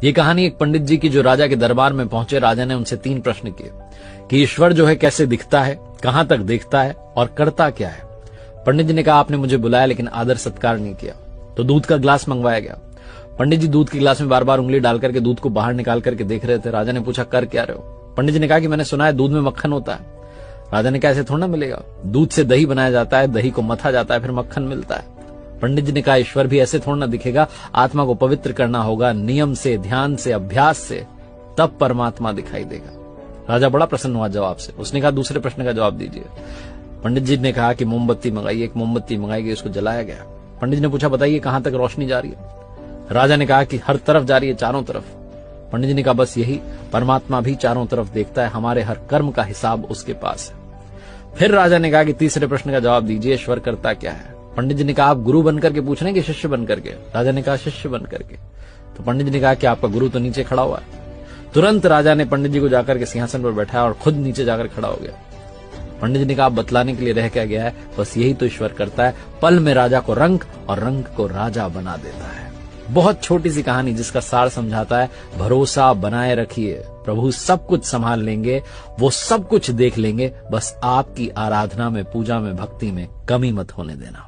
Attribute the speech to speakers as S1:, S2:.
S1: ये कहानी एक पंडित जी की जो राजा के दरबार में पहुंचे। राजा ने उनसे 3 प्रश्न किए कि ईश्वर जो है कैसे दिखता है, कहां तक देखता है और करता क्या है। पंडित जी ने कहा आपने मुझे बुलाया लेकिन आदर सत्कार नहीं किया। तो दूध का ग्लास मंगवाया गया। पंडित जी दूध के गिलास में बार बार उंगली डाल करके दूध को बाहर निकाल करके देख रहे थे। राजा ने पूछा कर क्या रहे हो। पंडित जी ने कहा कि मैंने सुना है दूध में मक्खन होता है। राजा ने कहा ऐसे थोड़ा ना मिलेगा, दूध से दही बनाया जाता है, दही को मथा जाता है, फिर मक्खन मिलता है। पंडित जी ने कहा ईश्वर भी ऐसे थोड़ा ना दिखेगा, आत्मा को पवित्र करना होगा नियम से, ध्यान से, अभ्यास से, तब परमात्मा दिखाई देगा। राजा बड़ा प्रसन्न हुआ जवाब से। उसने कहा दूसरे प्रश्न का जवाब दीजिए। पंडित जी ने कहा कि मोमबत्ती मंगाई। एक मोमबत्ती मंगाई गई, उसको जलाया गया। पंडित जी ने पूछा बताइए कहां तक रोशनी जा रही है। राजा ने कहा कि हर तरफ जा रही है, चारों तरफ। पंडित जी ने कहा बस यही, परमात्मा भी चारों तरफ देखता है, हमारे हर कर्म का हिसाब उसके पास है। फिर राजा ने कहा कि तीसरे प्रश्न का जवाब दीजिए, ईश्वर करता क्या है। पंडित जी ने कहा आप गुरु बनकर के पूछ रहे हैं कि शिष्य बनकर के। राजा ने कहा शिष्य बनकर के। तो पंडित जी ने कहा कि आपका गुरु तो नीचे खड़ा हुआ है। तुरंत राजा ने पंडित जी को जाकर के सिंहासन पर बैठाया और खुद नीचे जाकर खड़ा हो गया। पंडित जी ने कहा बतलाने के लिए रह क्या गया है, बस यही तो ईश्वर करता है, पल में राजा को रंक और रंक को राजा बना देता है। बहुत छोटी सी कहानी जिसका सार समझाता है भरोसा बनाए रखिए, प्रभु सब कुछ संभाल लेंगे, वो सब कुछ देख लेंगे, बस आपकी आराधना में, पूजा में, भक्ति में कमी मत होने देना।